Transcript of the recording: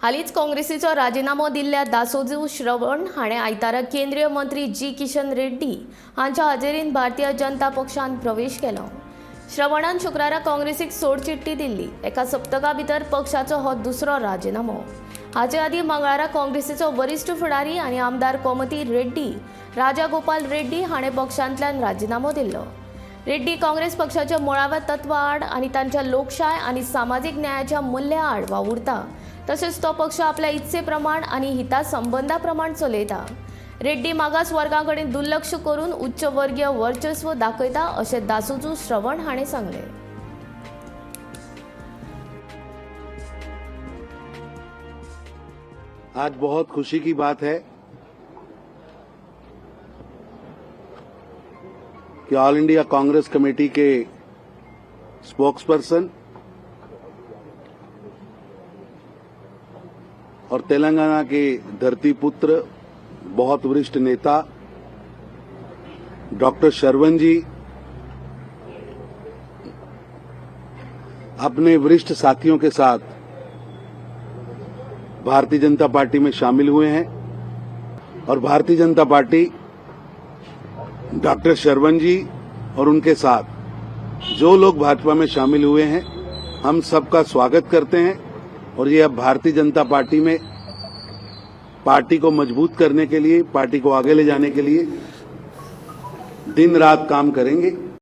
हालींच काँग्रेसीचो राजीनामो दिल्ल्या दासोजू श्रवण हाणें आयतारा केंद्रीय मंत्री जी किशन रेड्डी हांच्या हाजेरीन भारतीय जनता पक्षांत प्रवेश केलो। श्रवणान शुक्रारा काँग्रेसीक सोडचिट्टी दिल्ली। एका सप्तका भितर पक्षाचो हो दुसरो राजीनामो। हाचे आदीं मंगळारा काँग्रेसीचो वरिष्ठ फुडारी आनी आमदार कोमती रेड्डी राजागोपाल रेड्डी हाणें पक्षांतल्यान राजीनामो दिल्लो। रेड्डी काँग्रेस पक्षाच्या मुळाव्या तत्वां आड आनी तांच्या लोकशाय आनी सामाजीक न्यायाच्या मूल्या आड वावुरता। तशेंच तो पक्ष आपल्या इत्से प्रमाण आनी हिता संबंधा प्रमाण चलयता। रेड्डी मागास वर्गां कडेन दुर्लक्ष करून उच्च वर्गीय वर्चस्व दाखयता अशें दासोजू श्रवण हाणें सांगलें। आज बहुत खुशी की बात है कि ऑल इंडिया कांग्रेस कमेटी के स्पोक्सपर्सन और तेलंगाना के धरतीपुत्र बहुत वरिष्ठ नेता डॉक्टर श्रवण जी अपने वरिष्ठ साथियों के साथ भारतीय जनता पार्टी में शामिल हुए हैं और भारतीय जनता पार्टी डॉक्टर श्रवण जी और उनके साथ जो लोग भाजपा में शामिल हुए हैं हम सबका स्वागत करते हैं और ये अब भारतीय जनता पार्टी में पार्टी को मजबूत करने के लिए, पार्टी को आगे ले जाने के लिए दिन रात काम करेंगे।